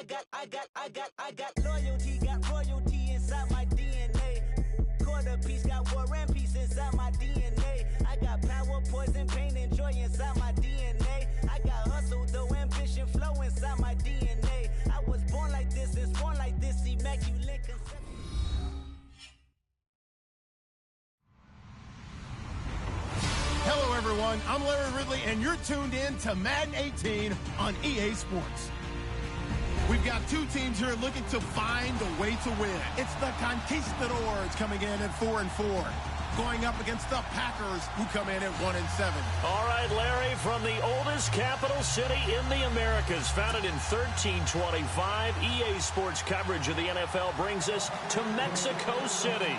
I got loyalty, got royalty inside my DNA. Quarter piece, got war and peace inside my DNA. I got power, poison, pain, and joy inside my DNA. I got hustle, though, ambition, flow inside my DNA. I was born like this, and born like this, immaculate conception. Hello, everyone. I'm Larry Ridley, and you're tuned in to Madden 18 on EA Sports. We've got two teams here looking to find a way to win. It's the Conquistadors coming in at 4-4, going up against the Packers, who come in at 1-7. All right, Larry, from the oldest capital city in the Americas, founded in 1325, EA Sports coverage of the NFL brings us to Mexico City.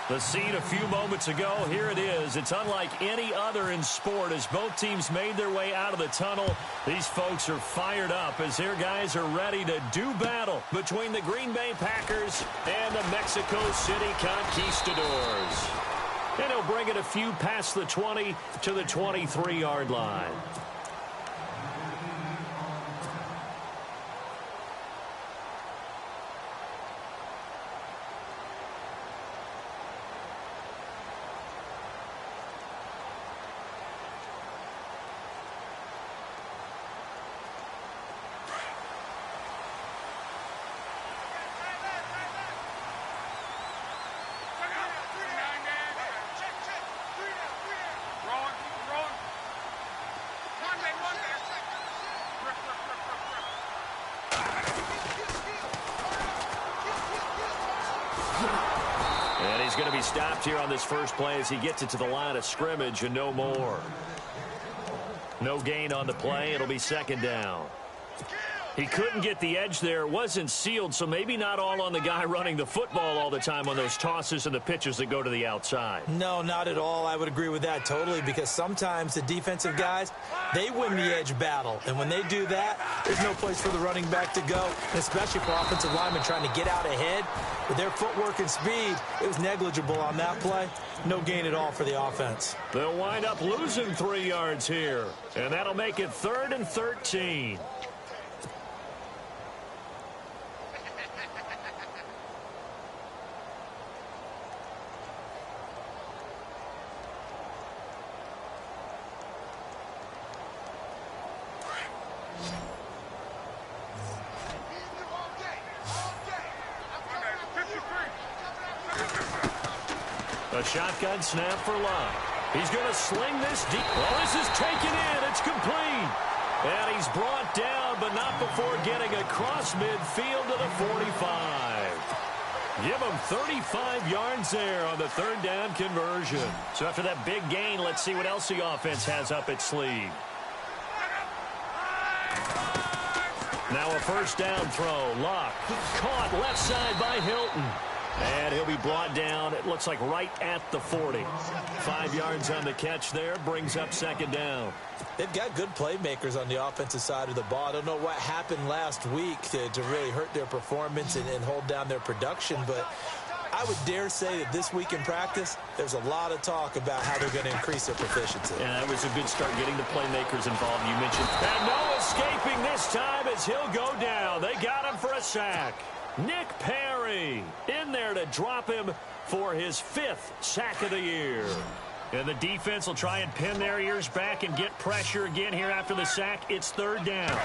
The scene a few moments ago, here it is. It's unlike any other in sport as both teams made their way out of the tunnel. These folks are fired up as their guys are ready to do battle between the Green Bay Packers and the Mexico City Conquistadors. And he'll bring it a few past the 20 to the 23-yard line. He's going to be stopped here on this first play as he gets it to the line of scrimmage and no more. No gain on the play. It'll be second down. He couldn't get the edge there. It wasn't sealed, so maybe not all on the guy running the football all the time on those tosses and the pitches that go to the outside. No, not at all. I would agree with that totally because sometimes the defensive guys, they win the edge battle. And when they do that, there's no place for the running back to go, especially for offensive linemen trying to get out ahead. With their footwork and speed, it was negligible on that play. No gain at all for the offense. They'll wind up losing 3 yards here, and that'll make it 3rd and 13. A shotgun snap for Love. He's going to sling this deep. Well, this is taken in. It's complete. And he's brought down, but not before getting across midfield to the 45. Give him 35 yards there on the 3rd down conversion. So after that big gain, let's see what else the offense has up its sleeve. Now a first down throw. Locke caught left side by Hilton. And he'll be brought down, it looks like right at the 40. 5 yards on the catch there, brings up second down. They've got good playmakers on the offensive side of the ball. I don't know what happened last week to really hurt their performance and hold down their production, but I would dare say that this week in practice, there's a lot of talk about how they're going to increase their proficiency. And that was a good start getting the playmakers involved, you mentioned. And no escaping this time as he'll go down. They got him for a sack. Nick Perry in there to drop him for his 5th sack of the year. And the defense will try and pin their ears back and get pressure again here after the sack. It's 3rd down.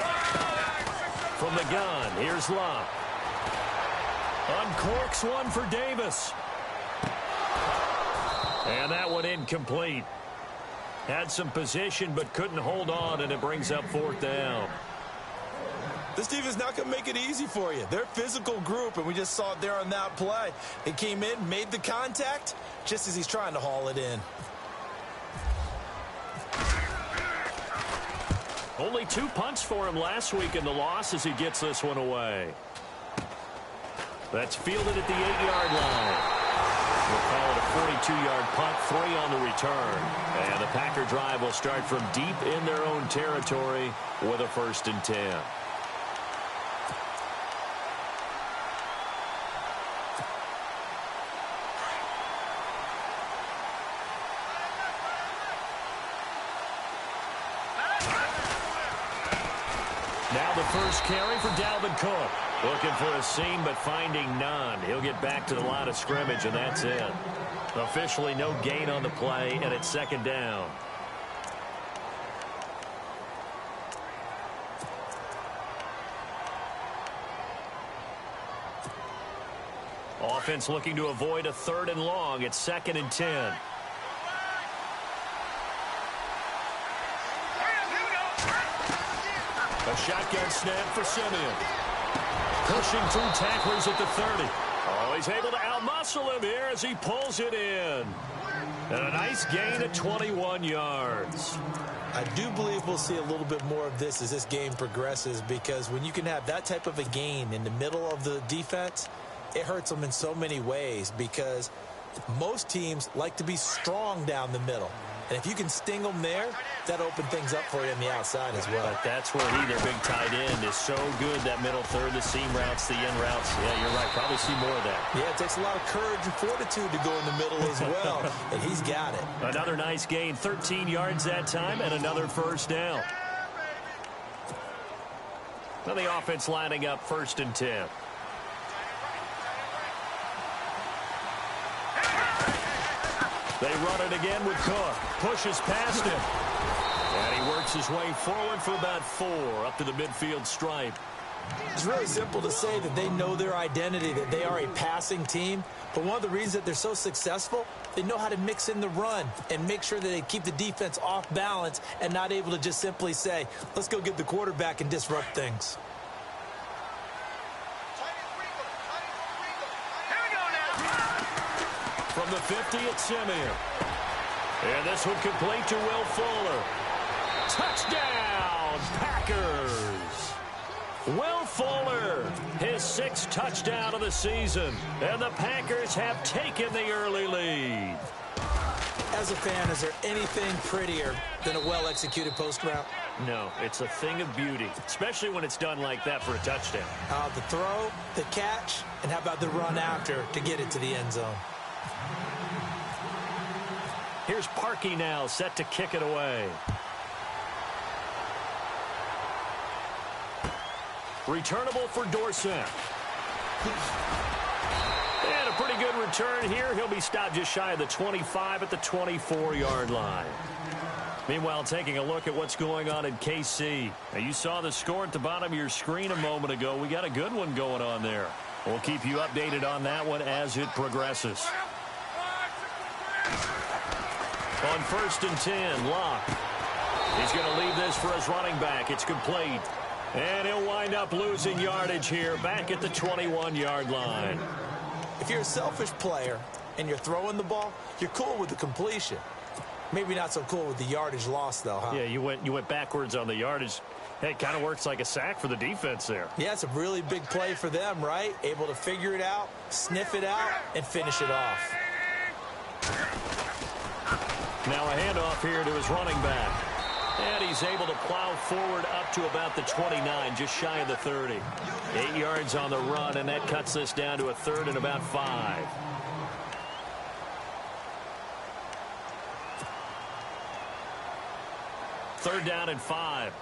From the gun, here's Love. Uncorks one for Davis. And that one incomplete. Had some position but couldn't hold on, and it brings up 4th down. This team is not going to make it easy for you. They're a physical group, and we just saw it there on that play. It came in, made the contact, just as he's trying to haul it in. Only 2 punts for him last week in the loss as he gets this one away. That's fielded at the 8-yard line. We'll call it a 42-yard punt, 3 on the return. And the Packer drive will start from deep in their own territory with a 1st and 10. Now the first carry for Dalvin Cook. Looking for a seam, but finding none. He'll get back to the line of scrimmage, and that's it. Officially no gain on the play, and it's second down. Offense looking to avoid a 3rd and long. It's 2nd and 10. A shotgun snap for Simeon. Pushing through tacklers at the 30. Oh, he's able to outmuscle him here as he pulls it in. And a nice gain of 21 yards. I do believe we'll see a little bit more of this as this game progresses, because when you can have that type of a gain in the middle of the defense, it hurts them in so many ways, because most teams like to be strong down the middle. And if you can sting them there, that opens things up for you on the outside as well. But that's where he, their big tight end, is so good, that middle third, the seam routes, the in routes. Yeah, you're right. Probably see more of that. Yeah, it takes a lot of courage and fortitude to go in the middle as well, and he's got it. Another nice gain, 13 yards that time, and another first down. Now the offense lining up 1st and 10. They run it again with Cook. Pushes past him. And he works his way forward for about 4 up to the midfield stripe. It's really simple to say that they know their identity, that they are a passing team. But one of the reasons that they're so successful, they know how to mix in the run and make sure that they keep the defense off balance and not able to just simply say, let's go get the quarterback and disrupt things. From the 50, it's Simeon. And this one complete to Will Fuller. Touchdown, Packers! Will Fuller, his 6th touchdown of the season. And the Packers have taken the early lead. As a fan, is there anything prettier than a well-executed post route? No, it's a thing of beauty, especially when it's done like that for a touchdown. The throw, the catch, and how about the run after to get it to the end zone? Here's Parkey now, set to kick it away. Returnable for Dorsett. And a pretty good return here. He'll be stopped just shy of the 25 at the 24-yard line. Meanwhile, taking a look at what's going on in KC. Now, you saw the score at the bottom of your screen a moment ago. We got a good one going on there. We'll keep you updated on that one as it progresses. On 1st and 10, Locke. He's going to leave this for his running back. It's complete. And he'll wind up losing yardage here back at the 21-yard line. If you're a selfish player and you're throwing the ball, you're cool with the completion. Maybe not so cool with the yardage loss, though, huh? Yeah, you went backwards on the yardage. Hey, it kind of works like a sack for the defense there. Yeah, it's a really big play for them, right? Able to figure it out, sniff it out, and finish it off. Now a handoff here to his running back. And he's able to plow forward up to about the 29, just shy of the 30. 8 yards on the run, and that cuts this down to a 3rd and about 5. Third down and 5.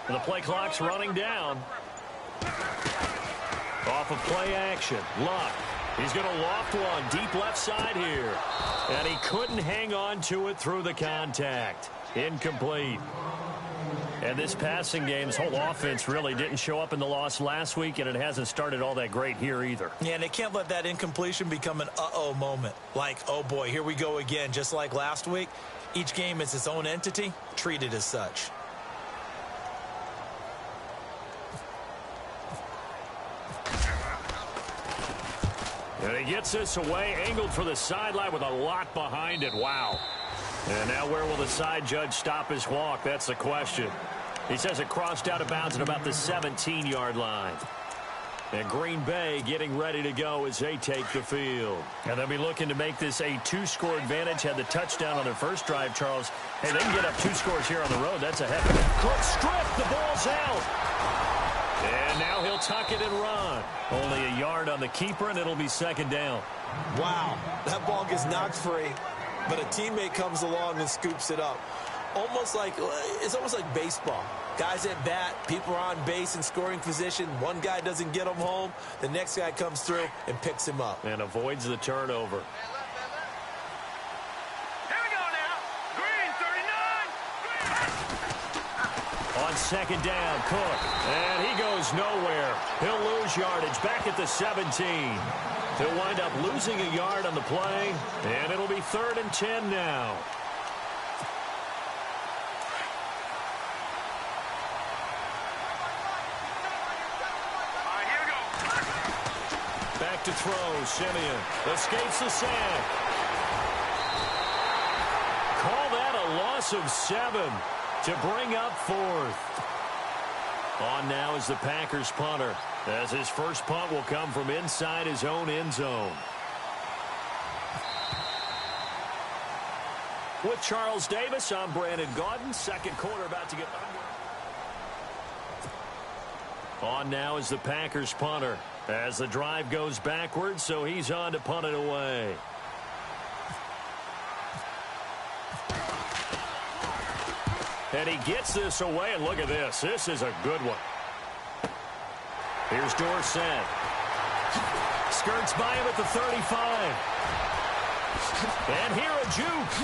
The play clock's running down. Off of play action. Luck. He's going to loft one deep left side here. And he couldn't hang on to it through the contact. Incomplete. And this passing game, this whole offense really didn't show up in the loss last week, and it hasn't started all that great here either. Yeah, and they can't let that incompletion become an uh-oh moment. Like, oh boy, here we go again, just like last week. Each game is its own entity, treated as such. And he gets this away, angled for the sideline with a lot behind it. Wow. And now where will the side judge stop his walk? That's the question. He says it crossed out of bounds at about the 17-yard line. And Green Bay getting ready to go as they take the field. And they'll be looking to make this a 2-score advantage. Had the touchdown on their first drive, Charles. Hey, they can get up 2 scores here on the road. That's a heck of a Cook strip. The ball's out. And now he'll tuck it and run. Only a yard on the keeper, and it'll be second down. Wow, that ball gets knocked free, but a teammate comes along and scoops it up. It's almost like baseball. Guys at bat, people are on base in scoring position. One guy doesn't get him home. The next guy comes through and picks him up. And avoids the turnover. Here we go now. Green, 39. On second down, Cook. And he goes nowhere. He'll lose yardage back at the 17. He'll wind up losing a yard on the play. And it'll be 3rd and 10 now. To throw, Simeon escapes the sack. Call that a loss of 7 to bring up 4th. On now is the Packers punter, as his first punt will come from inside his own end zone. With Charles Davis, I'm Brandon Gaudin. Second quarter about to get under. On now is the Packers punter, as the drive goes backwards, so he's on to punt it away. And he gets this away, and look at this. This is a good one. Here's Dorsett. Skirts by him at the 35. And here a juke.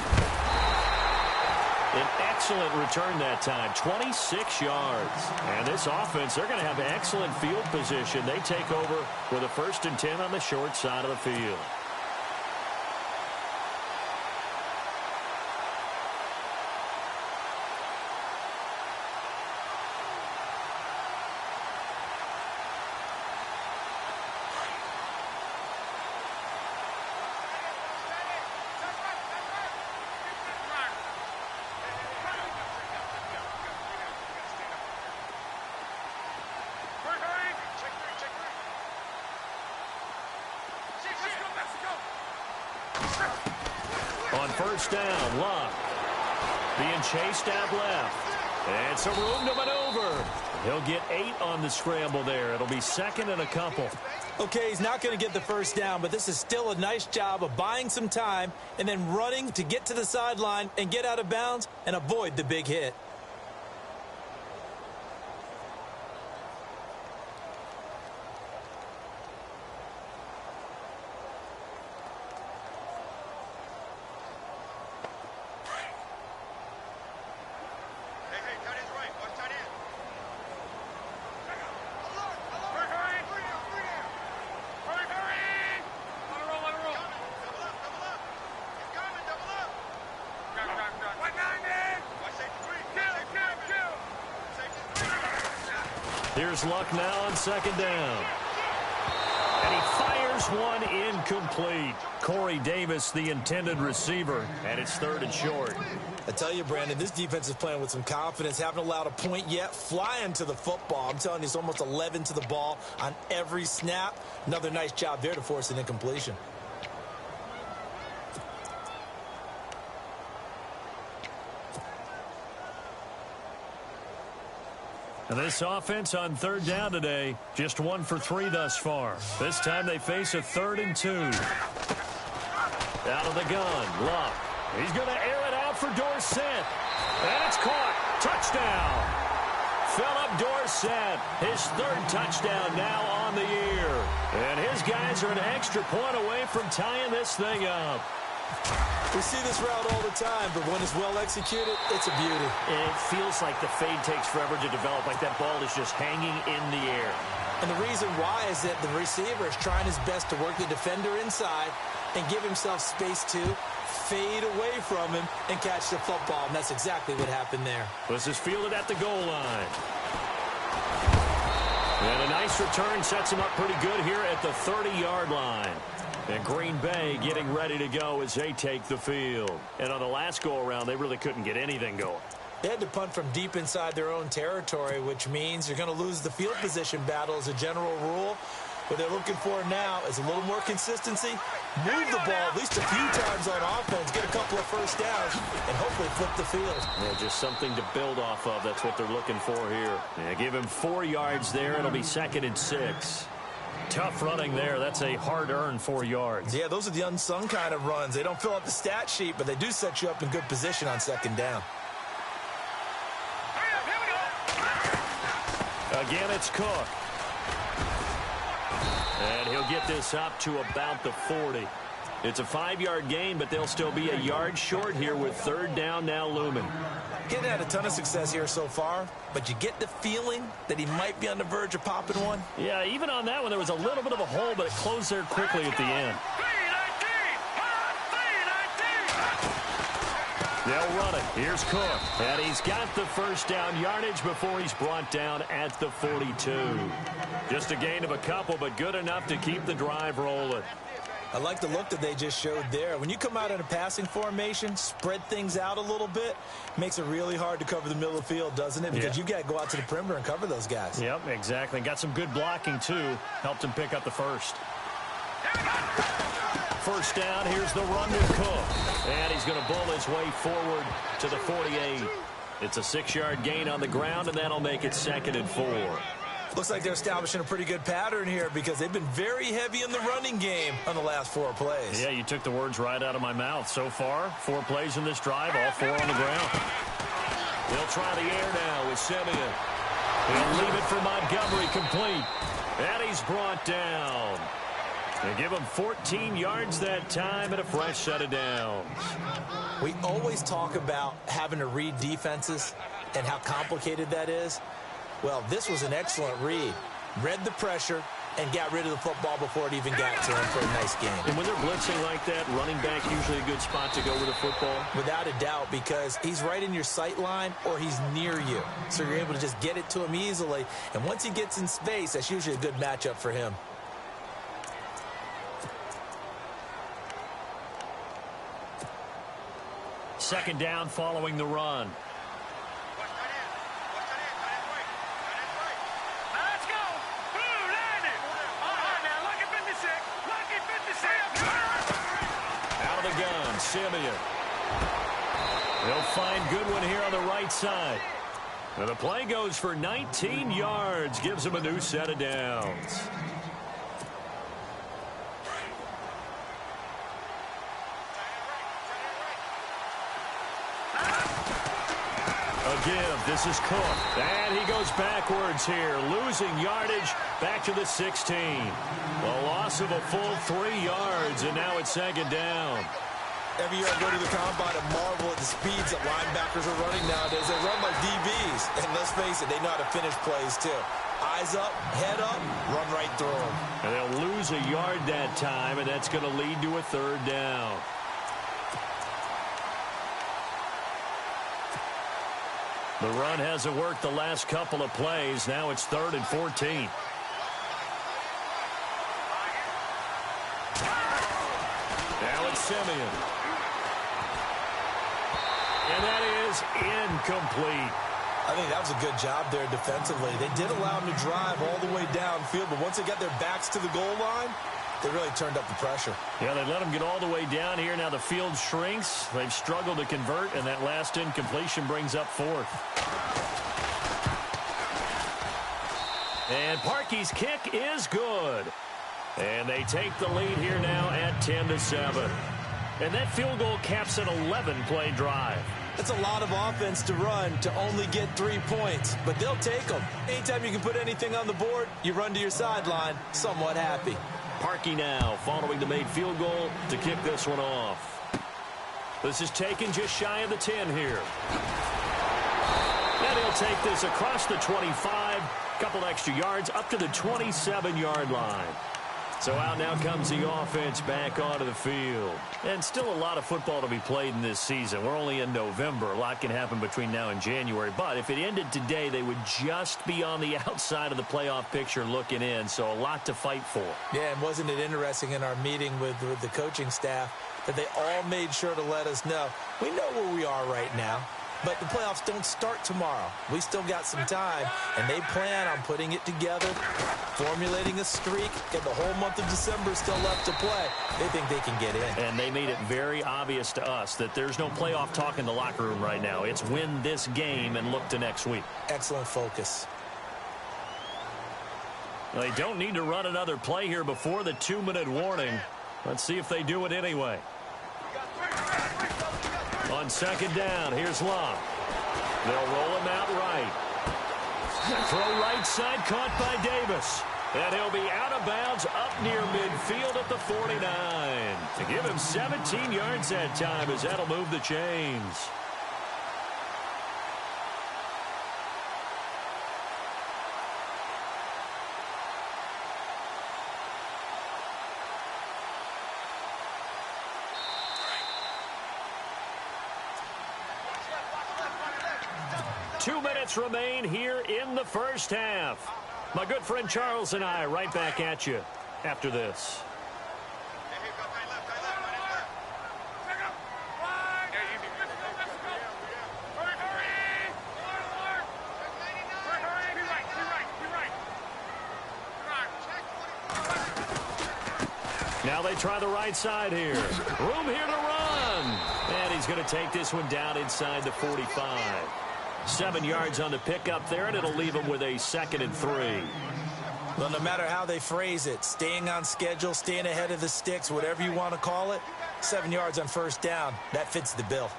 An excellent return that time, 26 yards. And this offense, they're going to have excellent field position. They take over with a 1st and 10 on the short side of the field. On first down, Luck being chased out left. And some room to maneuver. He'll get 8 on the scramble there. It'll be 2nd and a couple. Okay, he's not going to get the first down, but this is still a nice job of buying some time and then running to get to the sideline and get out of bounds and avoid the big hit. Here's Luck now on second down. And he fires one incomplete. Corey Davis, the intended receiver, and it's 3rd and short. I tell you, Brandon, this defense is playing with some confidence. Haven't allowed a point yet. Flying to the football. I'm telling you, it's almost 11 to the ball on every snap. Another nice job there to force an incompletion. And this offense on 3rd down today, just 1 for 3 thus far. This time they face a 3rd and 2. Out of the gun, Luck. He's going to air it out for Dorsett. And it's caught. Touchdown. Philip Dorsett, his 3rd touchdown now on the year. And his guys are an extra point away from tying this thing up. We see this route all the time, but when it's well executed, it's a beauty. It feels like the fade takes forever to develop, like that ball is just hanging in the air. And the reason why is that the receiver is trying his best to work the defender inside and give himself space to fade away from him and catch the football, and that's exactly what happened there. This is fielded at the goal line. And a nice return sets him up pretty good here at the 30-yard line. And Green Bay getting ready to go as they take the field. And on the last go-around, they really couldn't get anything going. They had to punt from deep inside their own territory, which means you're going to lose the field position battle as a general rule. What they're looking for now is a little more consistency, move the ball at least a few times on offense, get a couple of first downs, and hopefully flip the field. Yeah, just something to build off of. That's what they're looking for here. Yeah, give him 4 yards there. It'll be 2nd and 6. Tough running there. That's a hard-earned 4 yards. Yeah, those are the unsung kind of runs. They don't fill out the stat sheet, but they do set you up in good position on 2nd down. Again, it's Cook. And he'll get this up to about the 40. It's a 5-yard gain, but they'll still be a yard short here with 3rd down now looming. Getting had a ton of success here so far, but you get the feeling that he might be on the verge of popping one. Yeah, even on that one, there was a little bit of a hole, but it closed there quickly at the end. They'll run it. Here's Cook. And he's got the first down yardage before he's brought down at the 42. Just a gain of a couple, but good enough to keep the drive rolling. I like the look that they just showed there. When you come out in a passing formation, spread things out a little bit, makes it really hard to cover the middle of the field, doesn't it? Because you got to go out to the perimeter and cover those guys. Yep, exactly. Got some good blocking, too. Helped him pick up the first. First down, here's the run with Cook. And he's going to bull his way forward to the 48. It's a 6-yard gain on the ground, and that'll make it 2nd and 4. Looks like they're establishing a pretty good pattern here because they've been very heavy in the running game on the last 4 plays. Yeah, you took the words right out of my mouth. So far, 4 plays in this drive, all 4 on the ground. They'll try the air now with Simeon. He'll leave it for Montgomery complete. And he's brought down. They give him 14 yards that time and a fresh set of downs. We always talk about having to read defenses and how complicated that is. Well, this was an excellent read. Read the pressure and got rid of the football before it even got to him for a nice game. And when they're blitzing like that, running back usually a good spot to go with the football? Without a doubt, because he's right in your sight line or he's near you. So you're able to just get it to him easily. And once he gets in space, that's usually a good matchup for him. Second down following the run. Let's go. Blue landed. Now look at 56. Look at 56. Out of the gun, Simeon. They'll find Goodwin here on the right side. And the play goes for 19 yards. Gives him a new set of downs. Give. This is Cook. And he goes backwards here, losing yardage back to the 16. A loss of a full 3 yards, and now it's 2nd down. Every year I go to the combine and marvel at the speeds that linebackers are running nowadays. They run like DBs. And let's face it, they know how to finish plays too. Eyes up, head up, run right through them. And they'll lose a yard that time, and that's going to lead to a 3rd down. The run hasn't worked the last couple of plays. Now it's 3rd and 14. Now it's Simeon. And that is incomplete. I think that was a good job there defensively. They did allow them to drive all the way downfield, but once they got their backs to the goal line, they really turned up the pressure. Yeah, they let them get all the way down here. Now the field shrinks. They've struggled to convert, and that last incompletion brings up 4th. And Parkey's kick is good. And they take the lead here now at 10-7. And that field goal caps an 11-play drive. That's a lot of offense to run to only get 3 points, but they'll take them. Anytime you can put anything on the board, you run to your sideline somewhat happy. Parkey now following the made field goal to kick this one off. This is taken just shy of the 10 here. And he'll take this across the 25, couple extra yards up to the 27-yard line. So out now comes the offense back onto the field. And still a lot of football to be played in this season. We're only in November. A lot can happen between now and January. But if it ended today, they would just be on the outside of the playoff picture looking in. So a lot to fight for. Yeah, and wasn't it interesting in our meeting with the coaching staff that they all made sure to let us know, we know where we are right now. but the playoffs don't start tomorrow. We still got some time, and they plan on putting it together, formulating a streak, and the whole month of December is still left to play. They think they can get in. And they made it very obvious to us that there's no playoff talk in the locker room right now. It's win this game and look to next week. Excellent focus. They don't need to run another play here before the 2-minute warning. Let's see if they do it anyway. On second down, here's Locke. They'll roll him out right. Throw right side, caught by Davis. And he'll be out of bounds up near midfield at the 49. To give him 17 yards that time, as that'll move the chains. Two minutes remain here in the first half. My good friend Charles and I right back at you after this. Now they try the right side here. Room here to run. And he's going to take this one down inside the 45. 7 yards on the pickup there, and it'll leave him with a 2nd and 3. Well, no matter how they phrase it, staying on schedule, staying ahead of the sticks, whatever you want to call it, 7 yards on first down, that fits the bill.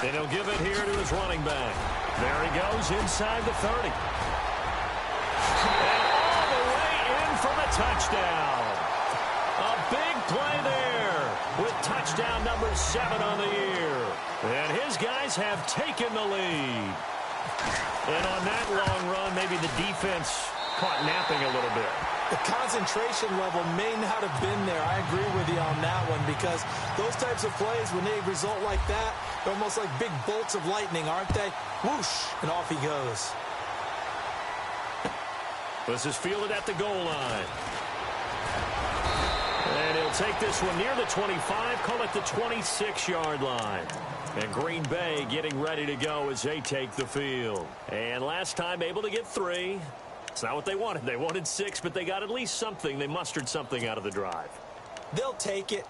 And he'll give it here to his running back. There he goes inside the 30. And all the way in for the touchdown. A big play there with touchdown number 7 on the year. And his guys have taken the lead. And on that long run, maybe the defense caught napping a little bit. The concentration level may not have been there. I agree with you on that one, because those types of plays, when they result like that, they're almost like big bolts of lightning, aren't they? Whoosh, and off he goes. This is fielded at the goal line. And he'll take this one near the 25, call it the 26-yard line. And Green Bay getting ready to go as they take the field. And last time able to get 3. It's not what they wanted. They wanted 6, but they got at least something. They mustered something out of the drive. They'll take it.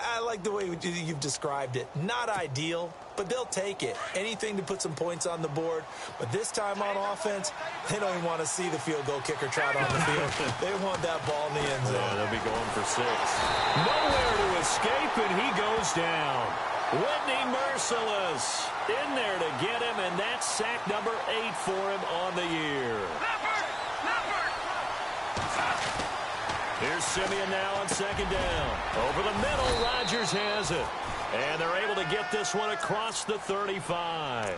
I like the way you've described it. Not ideal, but they'll take it. Anything to put some points on the board. But this time on offense, they don't even want to see the field goal kicker trot on the field. They want that ball in the end zone. Yeah, they'll be going for 6. Nowhere to escape, and he goes down. Whitney Merciless in there to get him, and that's sack number 8 for him on the year. Here's Simeon now on second down. Over the middle, Rodgers has it. And they're able to get this one across the 35.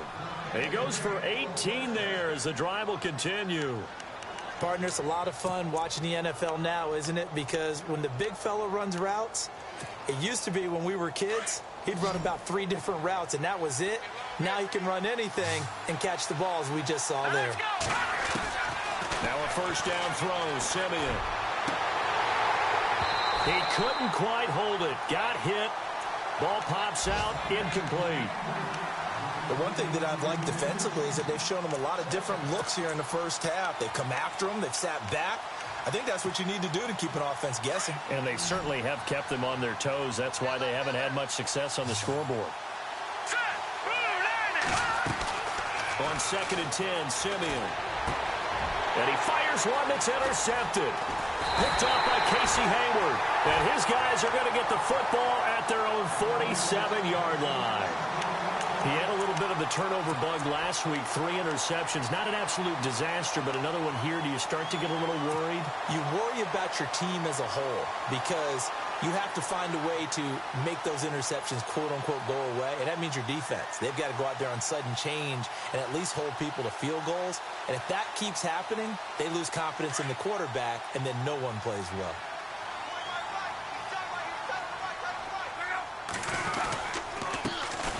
He goes for 18 there as the drive will continue. Partner, it's a lot of fun watching the NFL now, isn't it? Because when the big fella runs routes, it used to be when we were kids, he'd run about 3 different routes, and that was it. Now he can run anything and catch the ball, as we just saw there. Now a first down throw, Simeon. He couldn't quite hold it. Got hit. Ball pops out, incomplete. The one thing that I've liked defensively is that they've shown him a lot of different looks here in the first half. They've come after him. They've sat back. I think that's what you need to do to keep an offense guessing. And they certainly have kept them on their toes. That's why they haven't had much success on the scoreboard. On second and 10, Simeon. And he fires one that's intercepted. Picked off by Casey Hayward. And his guys are going to get the football at their own 47-yard line. He had a little bit of the turnover bug last week. 3 interceptions. Not an absolute disaster, but another one here. Do you start to get a little worried? You worry about your team as a whole, because you have to find a way to make those interceptions, quote-unquote, go away, and that means your defense. They've got to go out there on sudden change and at least hold people to field goals. And if that keeps happening, they lose confidence in the quarterback, and then no one plays well.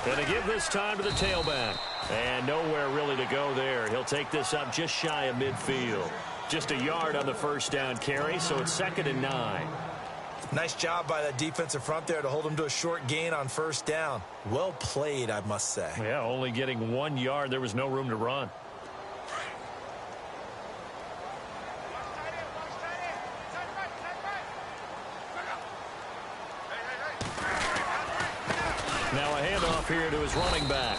Going to give this time to the tailback. And nowhere really to go there. He'll take this up just shy of midfield. Just a yard on the first down carry, so it's 2nd and 9. Nice job by that defensive front there to hold him to a short gain on first down. Well played, I must say. Yeah, only getting 1 yard. There was no room to run. Now a handoff here to his running back.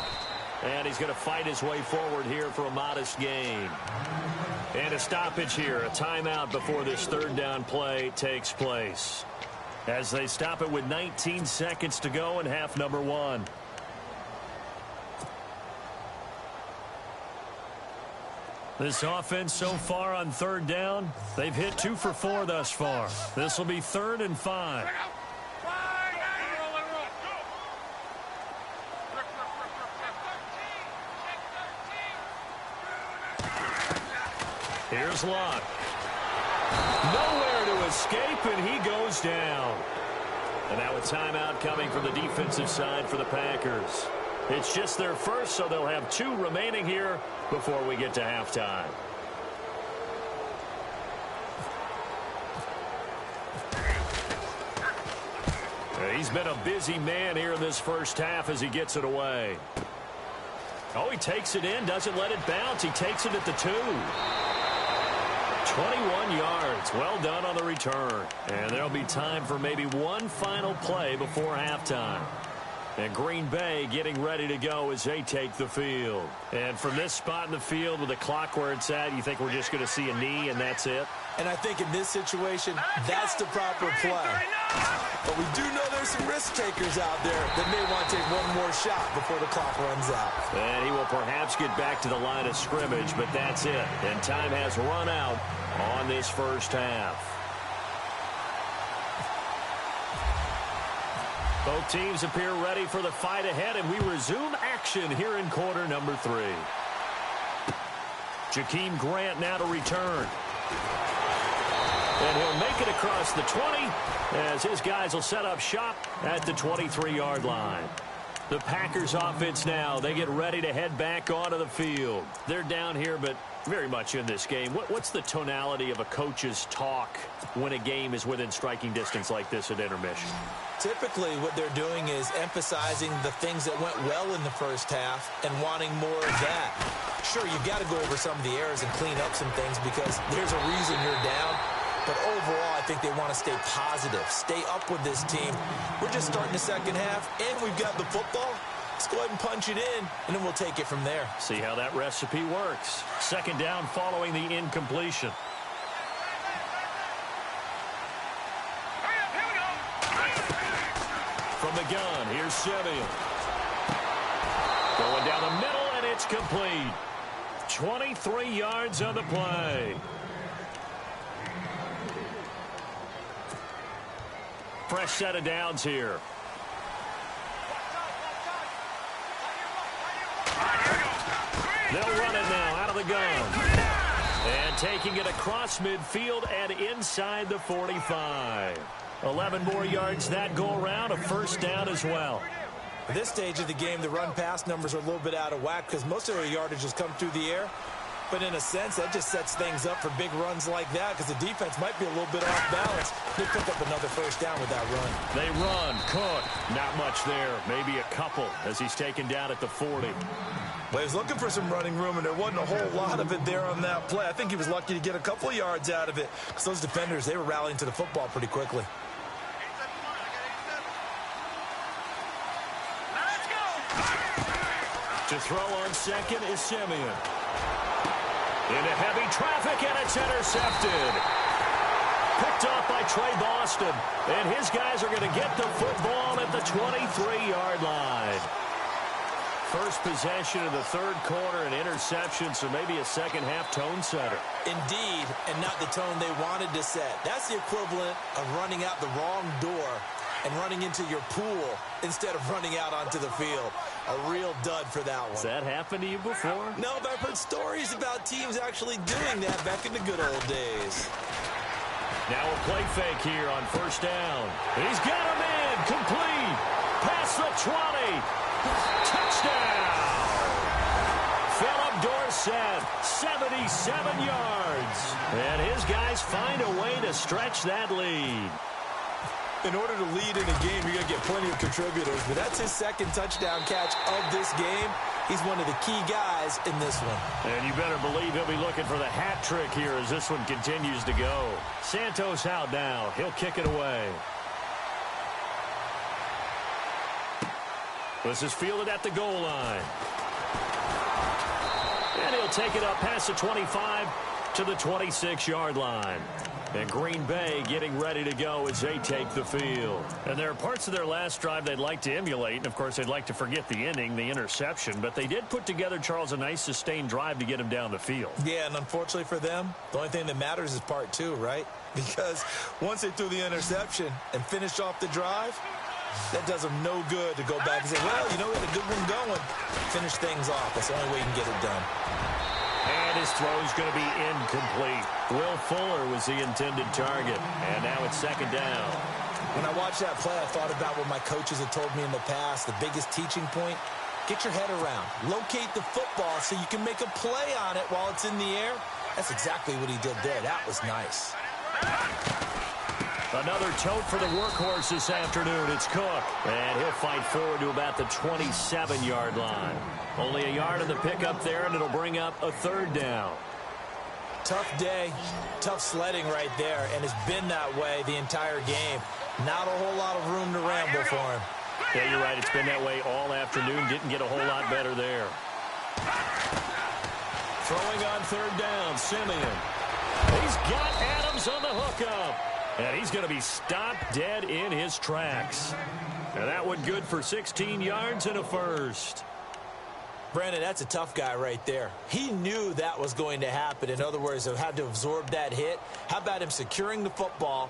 And he's going to fight his way forward here for a modest gain. And a stoppage here, a timeout before this 3rd down play takes place. As they stop it with 19 seconds to go in half number 1. This offense so far on 3rd down, they've hit 2 for 4 thus far. This will be 3rd and 5. Here's Locke. Nowhere to escape, and he goes down. And now a timeout coming from the defensive side for the Packers. It's just their first, so they'll have 2 remaining here before we get to halftime. He's been a busy man here in this first half as he gets it away. Oh, he takes it in, doesn't let it bounce. He takes it at the 2. 21 yards. Well done on the return. And there'll be time for maybe one final play before halftime. And Green Bay getting ready to go as they take the field. And from this spot in the field with the clock where it's at, you think we're just going to see a knee and that's it? And I think in this situation, that's the proper play. But we do know there's some risk takers out there that may want to take one more shot before the clock runs out. And he will perhaps get back to the line of scrimmage, but that's it. And time has run out on this first half. Both teams appear ready for the fight ahead, and we resume action here in quarter number 3. Jakeem Grant now to return. And he'll make it across the 20 as his guys will set up shop at the 23-yard line. The Packers offense now, they get ready to head back onto the field. They're down here, but very much in this game. What's the tonality of a coach's talk when a game is within striking distance like this at intermission? Typically, what they're doing is emphasizing the things that went well in the first half and wanting more of that. Sure, you've got to go over some of the errors and clean up some things because there's a reason you're down. But overall, I think they want to stay positive, stay up with this team. We're just starting the second half, and we've got the football. Let's go ahead and punch it in, and then we'll take it from there. See how that recipe works. Second down following the incompletion. From the gun, here's Simeon. Going down the middle, and it's complete. 23 yards on the play. Fresh set of downs here. They'll run it now out of the gun. And taking it across midfield and inside the 45. 11 more yards that go around, a first down as well. At this stage of the game, the run-pass numbers are a little bit out of whack because most of their yardage has come through the air. But in a sense, that just sets things up for big runs like that because the defense might be a little bit off balance. They pick up another first down with that run. They run. Cook, not much there. Maybe a couple as he's taken down at the 40. Well, he was looking for some running room, and there wasn't a whole lot of it there on that play. I think he was lucky to get a couple yards out of it because those defenders, they were rallying to the football pretty quickly. To throw on second is Simeon. Into heavy traffic, and it's intercepted. Picked off by Trey Boston. And his guys are going to get the football at the 23-yard line. First possession of the third quarter, an interception, so maybe a second-half tone setter. Indeed, and not the tone they wanted to set. That's the equivalent of running out the wrong door and running into your pool instead of running out onto the field. A real dud for that one. Has that happened to you before? No, but I've heard stories about teams actually doing that back in the good old days. Now a play fake here on first down. He's got him in. Complete. Past the 20. Touchdown. Philip Dorsett, 77 yards. And his guys find a way to stretch that lead. In order to lead in a game, you're going to get plenty of contributors, but that's his second touchdown catch of this game. He's one of the key guys in this one. And you better believe he'll be looking for the hat trick here as this one continues to go. Santos out now. He'll kick it away. This is fielded at the goal line. And he'll take it up past the 25 to the 26-yard line. And Green Bay getting ready to go as they take the field. And there are parts of their last drive they'd like to emulate. And, of course, they'd like to forget the ending, the interception. But they did put together, Charles, a nice sustained drive to get him down the field. Yeah, and unfortunately for them, the only thing that matters is part two, right? Because once they threw the interception and finished off the drive, that does them no good to go back and say, well, you know, we had a good one going. Finish things off. That's the only way you can get it done. And his throw is going to be incomplete. Will Fuller was the intended target. And now it's second down. When I watched that play, I thought about what my coaches had told me in the past. The biggest teaching point, get your head around. Locate the football so you can make a play on it while it's in the air. That's exactly what he did there. That was nice. Another tote for the workhorse this afternoon. It's Cook. And he'll fight forward to about the 27-yard line. Only a yard on the pickup there, and it'll bring up a third down. Tough day, tough sledding right there, and it's been that way the entire game. Not a whole lot of room to ramble for him. Yeah, you're right. It's been that way all afternoon. Didn't get a whole lot better there. Throwing on third down, Simeon. He's got Adams on the hookup. And he's going to be stopped dead in his tracks. And that one good for 16 yards and a first. Brandon, that's a tough guy right there. He knew that was going to happen. In other words, he had to absorb that hit. How about him securing the football,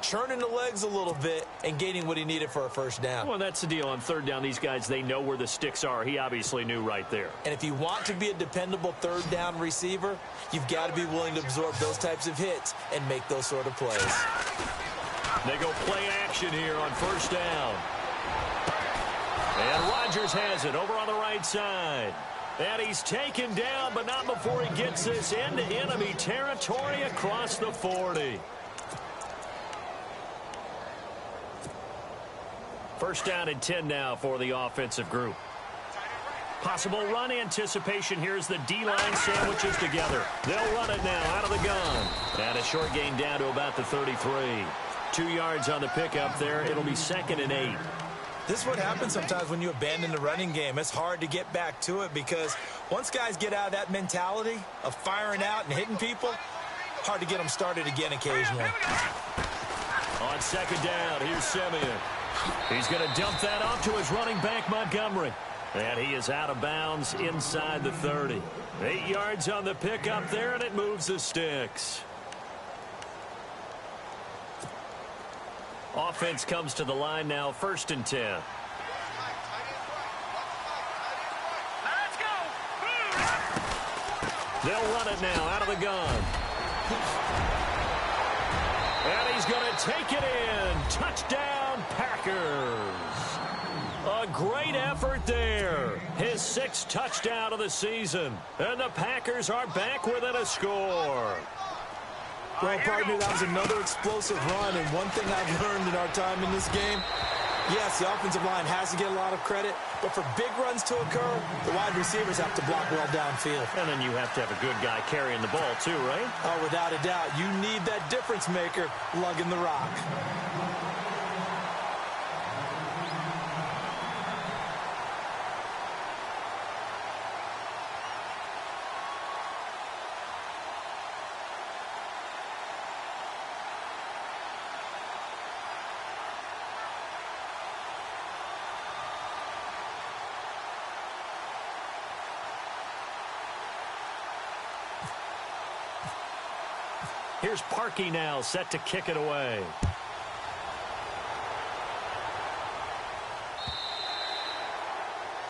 churning the legs a little bit, and gaining what he needed for a first down? Well, that's the deal. On third down, these guys, they know where the sticks are. He obviously knew right there. And if you want to be a dependable third down receiver, you've got to be willing to absorb those types of hits and make those sort of plays. They go play action here on first down. And Rodgers has it over on the right side. And he's taken down, but not before he gets this into enemy territory across the 40. First down and 10 now for the offensive group. Possible run anticipation. Here's the D-line sandwiches together. They'll run it now out of the gun. And a short gain down to about the 33. 2 yards on the pickup there. It'll be 2nd and 8. This is what happens sometimes when you abandon the running game. It's hard to get back to it because once guys get out of that mentality of firing out and hitting people, hard to get them started again occasionally. On second down, here's Simeon. He's going to dump that off to his running back, Montgomery. And he is out of bounds inside the 30. 8 yards on the pickup there, and it moves the sticks. Offense comes to the line now, 1st and 10. Let's go. They'll run it now out of the gun. And he's going to take it in. Touchdown, Packers. A great effort there. His 6th touchdown of the season. And the Packers are back within a score. Well, partner, that was another explosive run, and one thing I've learned in our time in this game, yes, the offensive line has to get a lot of credit, but for big runs to occur, the wide receivers have to block well downfield. And then you have to have a good guy carrying the ball too, right? Oh, without a doubt. You need that difference maker lugging the rock. Here's Parkey now, set to kick it away.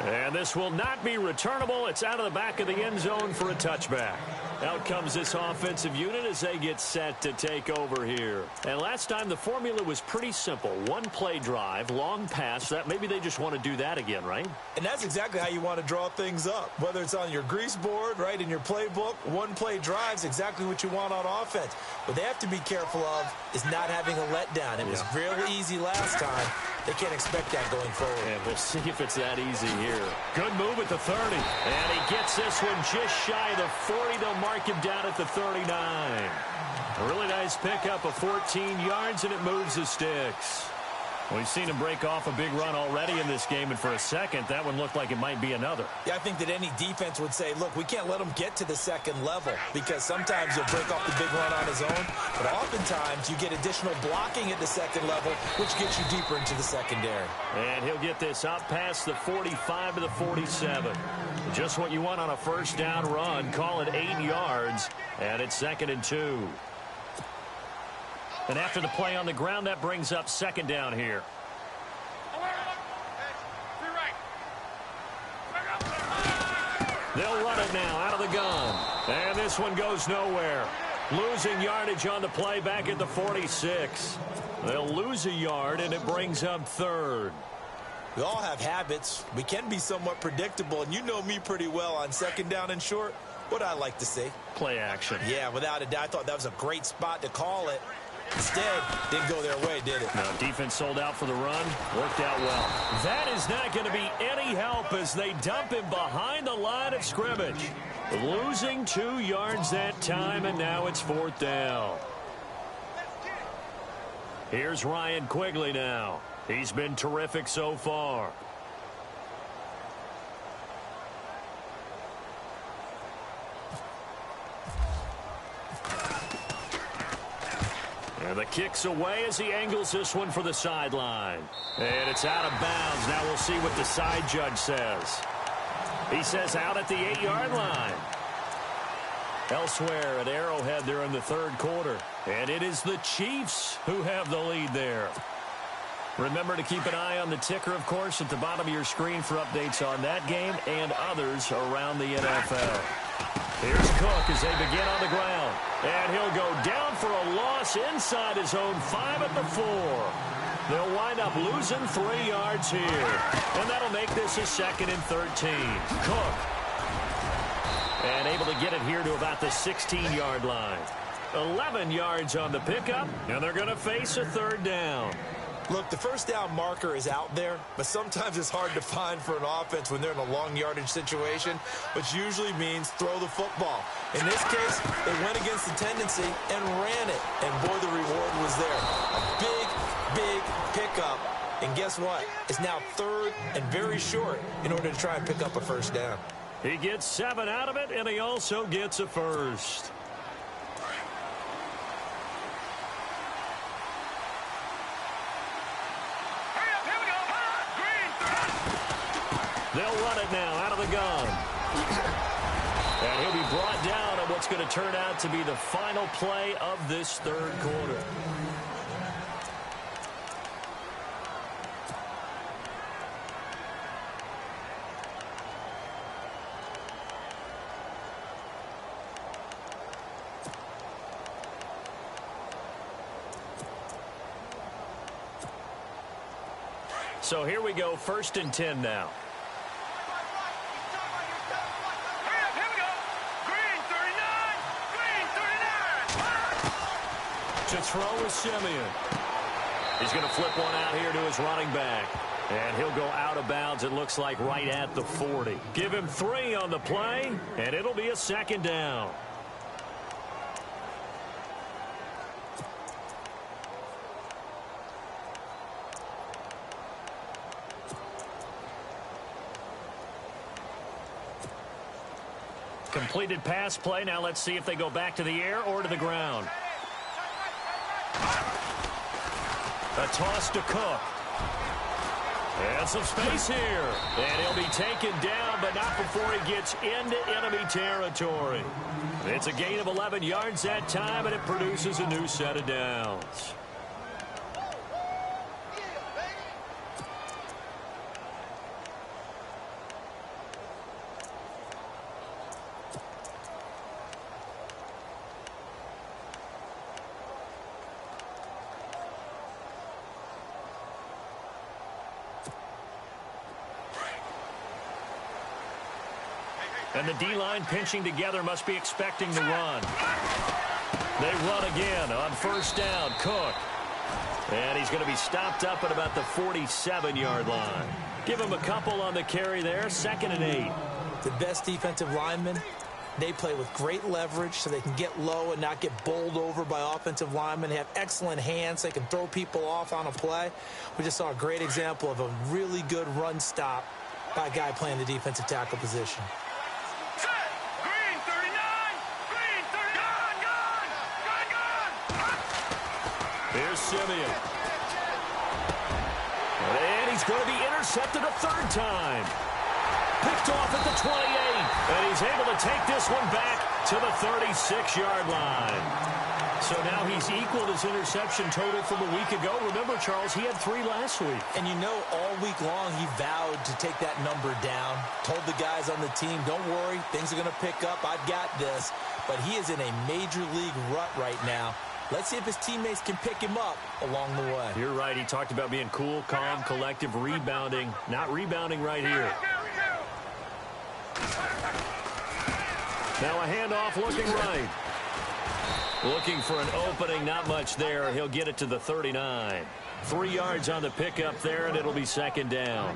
And this will not be returnable. It's out of the back of the end zone for a touchback. Out comes this offensive unit as they get set to take over here. And last time the formula was pretty simple. One play drive, long pass. That maybe they just want to do that again, right? And that's exactly how you want to draw things up. Whether it's on your grease board, right, in your playbook, one play drive's exactly what you want on offense. What they have to be careful of is not having a letdown. It was real easy last time. They can't expect that going forward. And we'll see if it's that easy here. Good move at the 30. And he gets this one just shy of the 40. They'll mark him down at the 39. A really nice pickup of 14 yards, and it moves the sticks. We've seen him break off a big run already in this game, and for a second, that one looked like it might be another. Yeah, I think that any defense would say, look, we can't let him get to the second level, because sometimes he'll break off the big run on his own, but oftentimes you get additional blocking at the second level, which gets you deeper into the secondary. And he'll get this up past the 45 to the 47. Just what you want on a first down run. Call it 8 yards, and it's 2nd and 2. And after the play on the ground, that brings up 2nd down here. They'll run it now out of the gun. And this one goes nowhere. Losing yardage on the play back at the 46. They'll lose a yard, and it brings up 3rd. We all have habits. We can be somewhat predictable, and you know me pretty well on 2nd down and short. What I like to see. Play action. Yeah, without a doubt. I thought that was a great spot to call it. Instead, didn't go their way, did it? No, defense sold out for the run. Worked out well. That is not going to be any help as they dump him behind the line of scrimmage. Losing 2 yards that time, and now it's 4th down. Here's Ryan Quigley now. He's been terrific so far. And the kick's away as he angles this one for the sideline. And it's out of bounds. Now we'll see what the side judge says. He says out at the 8-yard line. Elsewhere at Arrowhead, they're in the 3rd quarter. And it is the Chiefs who have the lead there. Remember to keep an eye on the ticker, of course, at the bottom of your screen for updates on that game and others around the NFL. Here's Cook as they begin on the ground. And he'll go down for a loss inside his own 5 at the 4. They'll wind up losing 3 yards here. And that'll make this a 2nd and 13. Cook. And able to get it here to about the 16-yard line. 11 yards on the pickup, and they're going to face a 3rd down. Look, the first down marker is out there, but sometimes it's hard to find for an offense when they're in a long yardage situation, which usually means throw the football. In this case, they went against the tendency and ran it, and boy, the reward was there. A big pickup, and guess what? It's now 3rd and very short in order to try and pick up a first down. He gets 7 out of it, and he also gets a first. They'll run it now out of the gun. And he'll be brought down at what's going to turn out to be the final play of this 3rd quarter. So here we go, 1st and 10 now. To throw with Simeon. He's going to flip one out here to his running back. And he'll go out of bounds, it looks like, right at the 40. Give him 3 on the play, and it'll be a 2nd down. Completed pass play. Now let's see if they go back to the air or to the ground. A toss to Cook. And some space here. And he'll be taken down, but not before he gets into enemy territory. It's a gain of 11 yards that time, and it produces a new set of downs. And the D-line pinching together must be expecting to run. They run again on first down. Cook. And he's going to be stopped up at about the 47-yard line. Give him a couple on the carry there. 2nd and 8. The best defensive linemen, they play with great leverage so they can get low and not get bowled over by offensive linemen. They have excellent hands. They can throw people off on a play. We just saw a great example of a really good run stop by a guy playing the defensive tackle position. Here's Simeon. And he's going to be intercepted a 3rd time. Picked off at the 28. And he's able to take this one back to the 36-yard line. So now he's equaled his interception total from a week ago. Remember, Charles, he had 3 last week. And you know, all week long he vowed to take that number down. Told the guys on the team, don't worry, things are going to pick up. I've got this. But he is in a major league rut right now. Let's see if his teammates can pick him up along the way. You're right. He talked about being cool, calm, collective, rebounding. Not rebounding right here. Now a handoff looking right. Looking for an opening. Not much there. He'll get it to the 39. 3 yards on the pickup there, and it'll be 2nd down.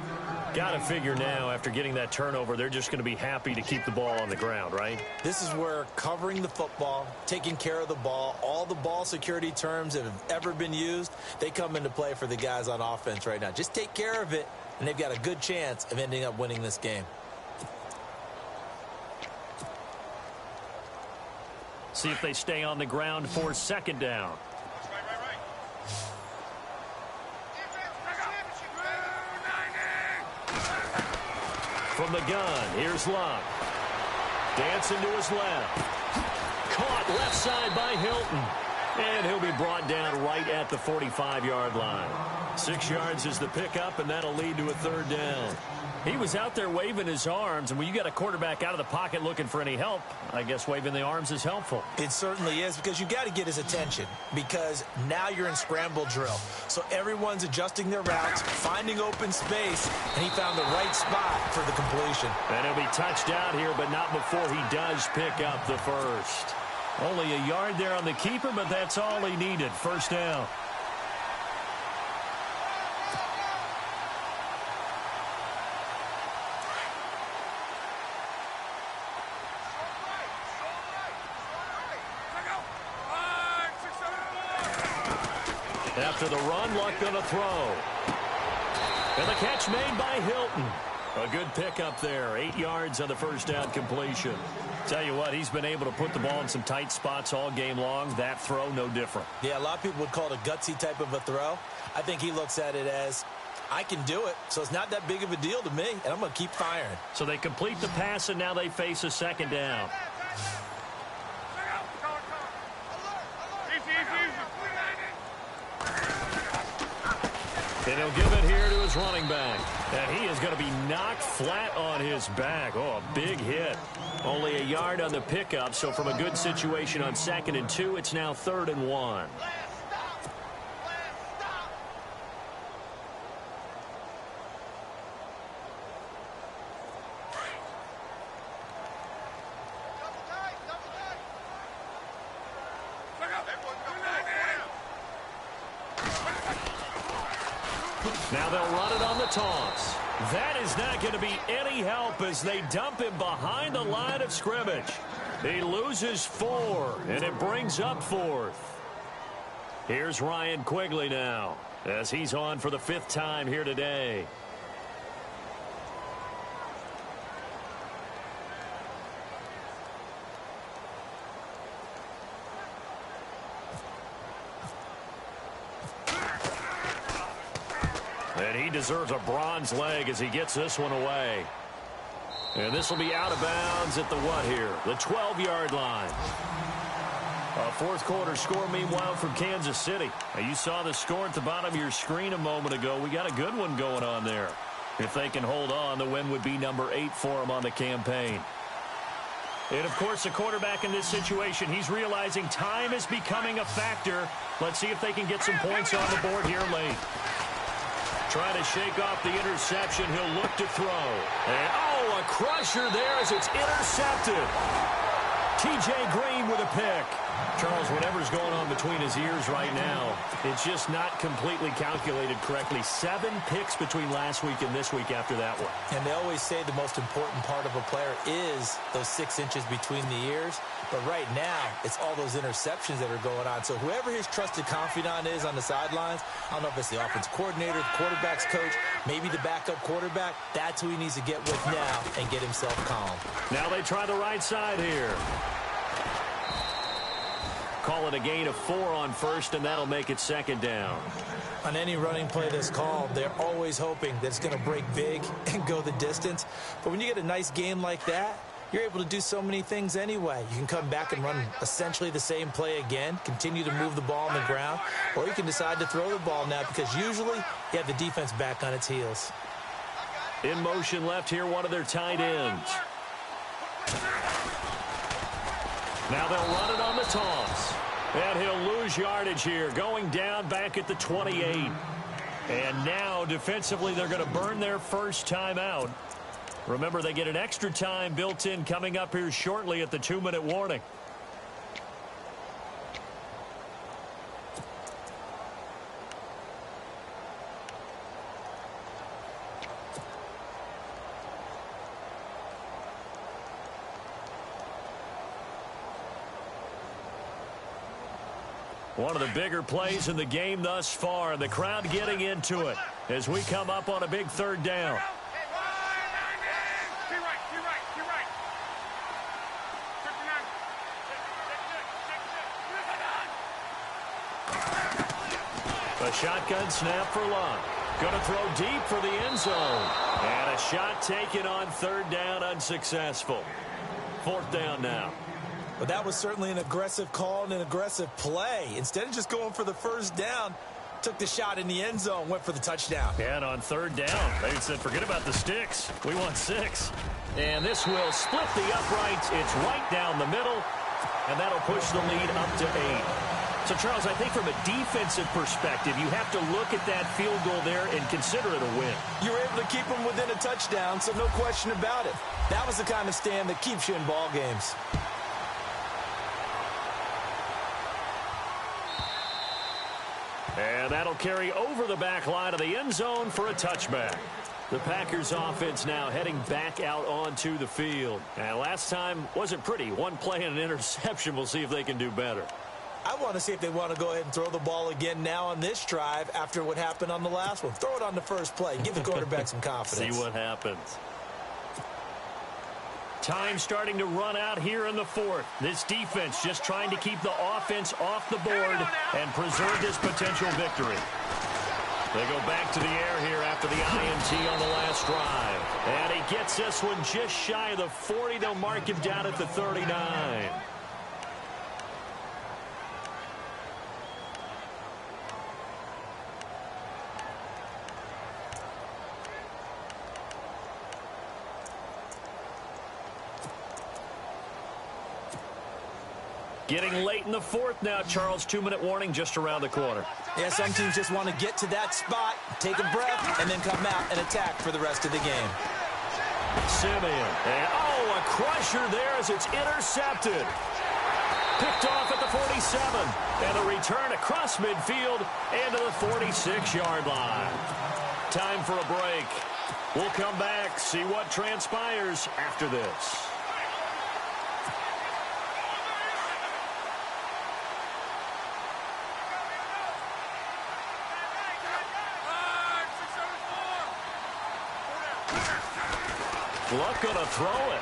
Got to figure now, after getting that turnover, they're just going to be happy to keep the ball on the ground, right? This is where covering the football, taking care of the ball, all the ball security terms that have ever been used, they come into play for the guys on offense right now. Just take care of it, and they've got a good chance of ending up winning this game. See if they stay on the ground for 2nd down. From the gun, here's Luck. Dancing to his left. Caught left side by Hilton. And he'll be brought down right at the 45-yard line. 6 yards is the pickup, and that'll lead to a 3rd down. He was out there waving his arms, and when you got a quarterback out of the pocket looking for any help, I guess waving the arms is helpful. It certainly is, because you got to get his attention, because now you're in scramble drill. So everyone's adjusting their routes, finding open space, and he found the right spot for the completion. And he'll be touched out here, but not before he does pick up the first. Only a yard there on the keeper, but that's all he needed. 1st down. After the run, Luck gonna throw. And the catch made by Hilton. A good pickup there. 8 yards on the 1st down completion. Tell you what, he's been able to put the ball in some tight spots all game long. That throw, no different. Yeah, a lot of people would call it a gutsy type of a throw. I think he looks at it as, I can do it, so it's not that big of a deal to me, and I'm going to keep firing. So they complete the pass, and now they face a 2nd down. And he'll give it here to his running back. And he is going to be knocked flat on his back. Oh, a big hit. Only a yard on the pickup, so from a good situation on 2nd and 2, it's now 3rd and 1. Now they'll run it on the toss. That is not going to be any help as they dump him behind the line of scrimmage. He loses 4, and it brings up 4th. Here's Ryan Quigley now, as he's on for the 5th time here today. And he deserves a bronze leg as he gets this one away. And this will be out of bounds at the what here? The 12-yard line. A fourth quarter score, meanwhile, from Kansas City. Now, you saw the score at the bottom of your screen a moment ago. We got a good one going on there. If they can hold on, the win would be number 8 for them on the campaign. And, of course, the quarterback in this situation, he's realizing time is becoming a factor. Let's see if they can get some points on the board here late. Trying to shake off the interception. He'll look to throw. And, oh, a crusher there as it's intercepted. T.J. Green with a pick. Charles, whatever's going on between his ears right now, it's just not completely calculated correctly. 7 picks between last week and this week after that one. And they always say the most important part of a player is those 6 inches between the ears. But right now, it's all those interceptions that are going on. So whoever his trusted confidant is on the sidelines, I don't know if it's the offensive coordinator, the quarterback's coach, maybe the backup quarterback, that's who he needs to get with now and get himself calm. Now they try the right side here. Call it a gain of 4 on first, and that'll make it second down. On any running play that's called, they're always hoping that it's going to break big and go the distance. But when you get a nice game like that, you're able to do so many things anyway. You can come back and run essentially the same play again, continue to move the ball on the ground, or you can decide to throw the ball now because usually you have the defense back on its heels. In motion left here, one of their tight ends. Now they'll run it on the toss. And he'll lose yardage here, going down back at the 28. And now, defensively, they're going to burn their first time out. Remember, they get an extra time built in coming up here shortly at the 2-minute warning. One of the bigger plays in the game thus far, and the crowd getting into it as we come up on a big third down. A shotgun snap for Luck. Going to throw deep for the end zone. And a shot taken on third down, unsuccessful. Fourth down now. But that was certainly an aggressive call and an aggressive play. Instead of just going for the first down, took the shot in the end zone, went for the touchdown. And on third down, they said, forget about the sticks. We want 6. And this will split the uprights. It's right down the middle, and that'll push the lead up to 8. So, Charles, I think from a defensive perspective, you have to look at that field goal there and consider it a win. You were able to keep them within a touchdown, so no question about it. That was the kind of stand that keeps you in ball games. And that'll carry over the back line of the end zone for a touchback. The Packers offense now heading back out onto the field. And last time wasn't pretty. One play and an interception. We'll see if they can do better. I want to see if they want to go ahead and throw the ball again now on this drive after what happened on the last one. Throw it on the first play. Give the quarterback some confidence. See what happens. Time starting to run out here in the fourth. This defense just trying to keep the offense off the board and preserve this potential victory. They go back to the air here after the INT on the last drive. And he gets this one just shy of the 40. They'll mark him down at the 39. Getting late in the fourth now, Charles. 2-minute warning just around the corner. Yeah, some teams just want to get to that spot, take a breath, and then come out and attack for the rest of the game. Simeon. And, oh, a crusher there as it's intercepted. Picked off at the 47. And a return across midfield and to the 46-yard line. Time for a break. We'll come back, see what transpires after this. Luck going to throw it.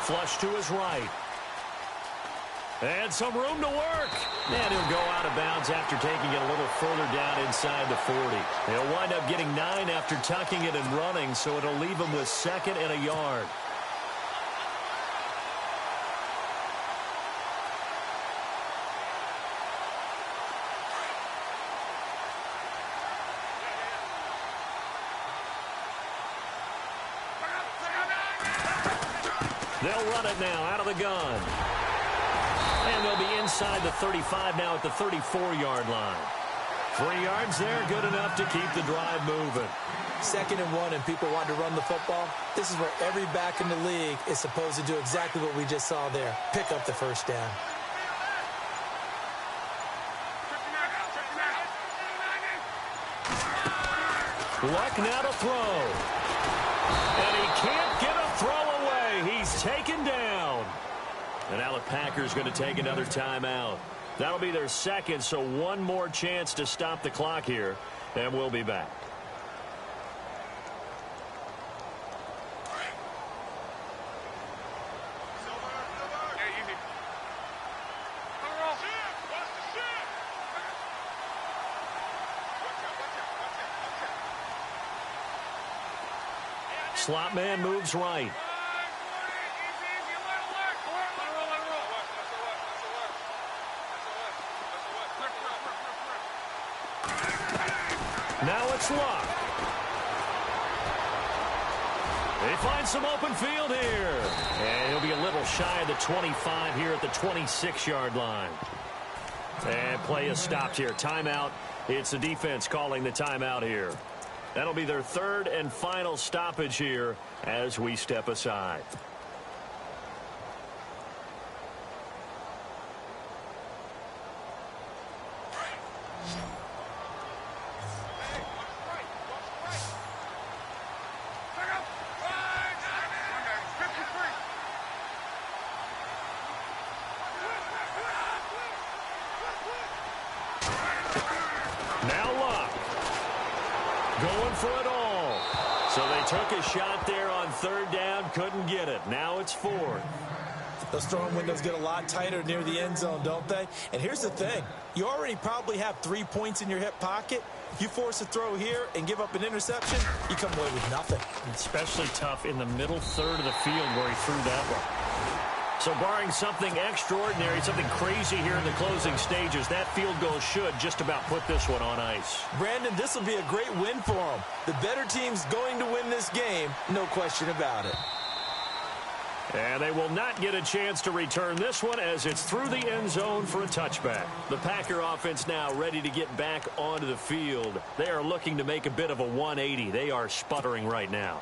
Flush to his right. And some room to work. And he'll go out of bounds after taking it a little further down inside the 40. He'll wind up getting 9 after tucking it and running, so it'll leave him with 2nd and a yard. They'll run it now out of the gun. And they'll be inside the 35 now at the 34-yard line. 3 yards there, good enough to keep the drive moving. 2nd and 1 and people want to run the football. This is where every back in the league is supposed to do exactly what we just saw there. Pick up the first down. Luck now to throw. And he can't get a throw away. He's taken down. And now the Packers going to take another timeout. That'll be their 2nd, so one more chance to stop the clock here. And we'll be back. Slot man moves right. Now it's Luck. They find some open field here. And he'll be a little shy of the 25 here at the 26-yard line. And play is stopped here. Timeout. It's the defense calling the timeout here. That'll be their 3rd and final stoppage here as we step aside. Going for it all. So they took a shot there on 3rd down, couldn't get it. Now it's 4th. Those throwing windows get a lot tighter near the end zone, don't they? And here's the thing. You already probably have 3 points in your hip pocket. You force a throw here and give up an interception, you come away with nothing. Especially tough in the middle 3rd of the field where he threw that one. So barring something extraordinary, something crazy here in the closing stages, that field goal should just about put this one on ice. Brandon, this will be a great win for them. The better team's going to win this game, no question about it. And they will not get a chance to return this one as it's through the end zone for a touchback. The Packer offense now ready to get back onto the field. They are looking to make a bit of a 180. They are sputtering right now.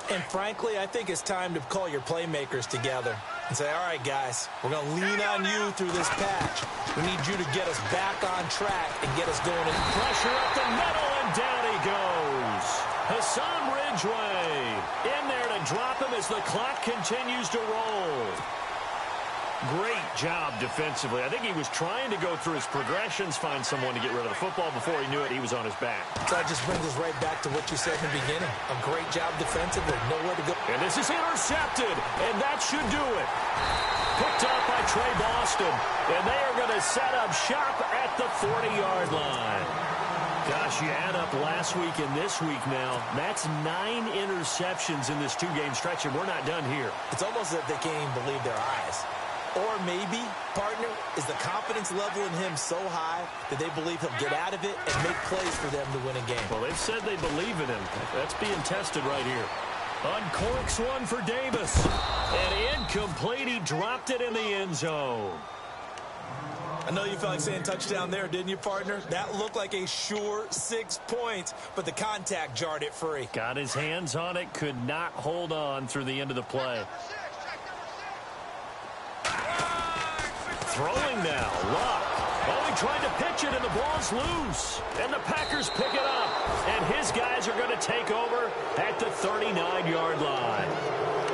And frankly, I think it's time to call your playmakers together and say, all right, guys, we're going to lean on you through this patch. We need you to get us back on track and get us going. Pressure up the middle, and down he goes. Hassan Ridgeway in there to drop him as the clock continues to roll. Great job defensively. I think he was trying to go through his progressions, find someone to get rid of the football. Before he knew it, he was on his back. So that just brings us right back to what you said in the beginning. A great job defensively. Nowhere to go. And this is intercepted, and that should do it. Picked up by Trey Boston, and they are going to set up shop at the 40-yard line. Gosh, you add up last week and this week now. That's 9 interceptions in this 2-game stretch, and we're not done here. It's almost as if they can't even believe their eyes. Or maybe, partner, is the confidence level in him so high that they believe he'll get out of it and make plays for them to win a game. Well, they've said they believe in him. That's being tested right here. Uncorks one for Davis. And incomplete. He dropped it in the end zone. I know you felt like saying touchdown there, didn't you, partner? That looked like a sure 6 points, but the contact jarred it free. Got his hands on it, could not hold on through the end of the play. Throwing now, Luck. Oh, he tried to pitch it, and the ball's loose. And the Packers pick it up. And his guys are going to take over at the 39-yard line.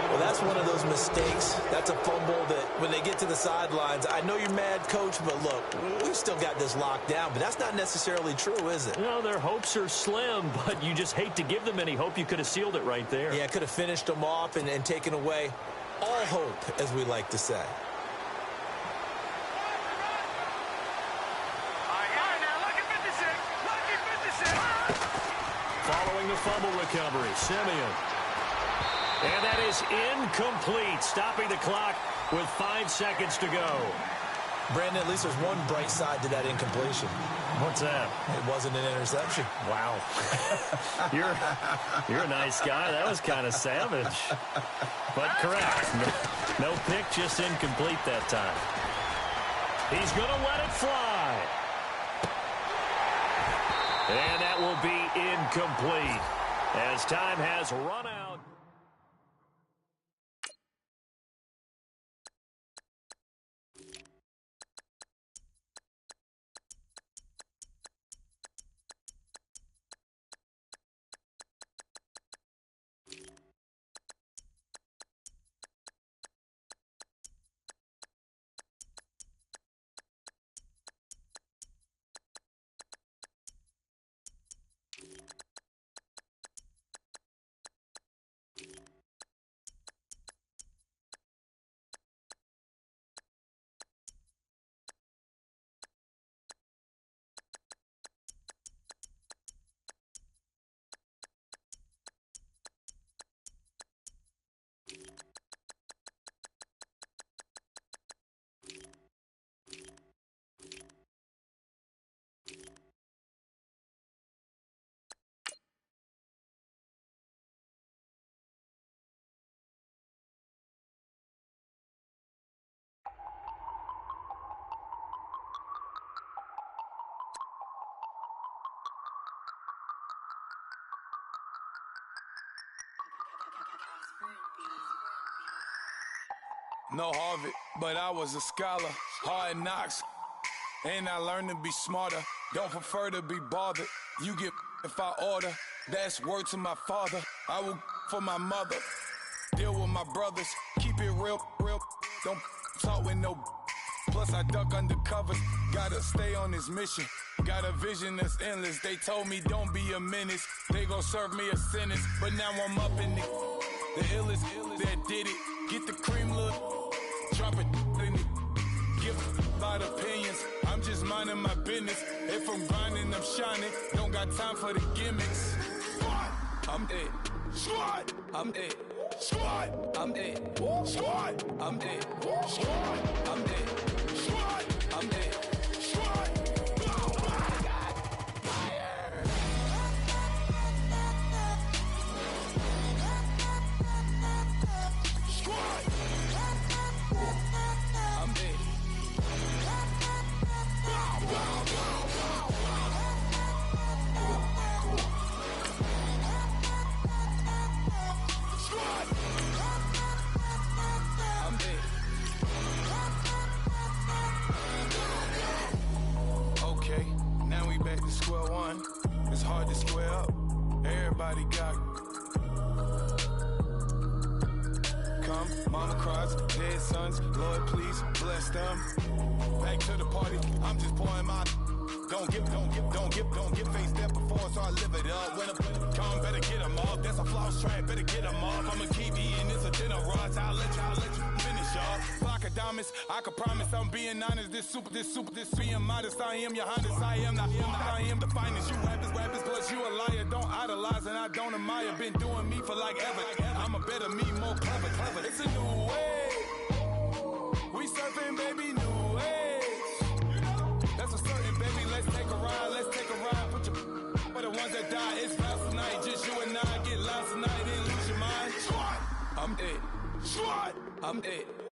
Well, that's one of those mistakes. That's a fumble that when they get to the sidelines, I know you're mad, coach, but look, we've still got this locked down. But that's not necessarily true, is it? No, their hopes are slim, but you just hate to give them any hope. You could have sealed it right there. Yeah, could have finished them off and taken away all hope, as we like to say. during the fumble recovery. Simeon. And that is incomplete, stopping the clock with 5 seconds to go. Brandon, at least there's one bright side to that incompletion. What's that? It wasn't an interception. Wow. You're a nice guy. That was kind of savage. But correct. No pick, just incomplete that time. He's going to let it fly. And that will be incomplete as time has run out. No Harvard, but I was a scholar. Hard knocks, and I learned to be smarter. Don't prefer to be bothered. You get if I order. That's word to my father. I will for my mother. Deal with my brothers. Keep it real. Don't talk with no. Plus I duck undercovers. Gotta stay on this mission. Got a vision that's endless. They told me don't be a menace. They gon' serve me a sentence. But now I'm up in the illest that did it. Get the cream look. Drop it in it. Give a lot of opinions. I'm just minding my business. If I'm grinding, I'm shining. Don't got time for the gimmicks. I'm it. Squad. I'm it. Squad. I'm it. Squad. I'm it. Squad. I'm it. Squad. I'm it. Squad. Oh my God. Fire. Squad. I'm it. Squad. I'm it. Okay, now we back to square one. It's hard to square up. Everybody got come, mama cries, dead sons, Lord please bless them. Back to the party, I'm just pouring my. Don't get face step before, so I live it up. When I come, better get them off. That's a floss track, better get them off. I'ma keep eating this a dinner rush. I'll let you finish off. Block of diamonds, I can promise I'm being honest. This being modest. I am your Honda, I am not. I am the finest. You rappers, plus you a liar. Don't idolize and I don't admire. Been doing me for like ever. I'm a better me, more clever. It's a new way. We surfing, baby, new age. That's a certain, baby. Let's take a ride. Put your for the ones that die. It's last tonight. Just you and I get lost tonight and lose your mind. I'm it. I'm it.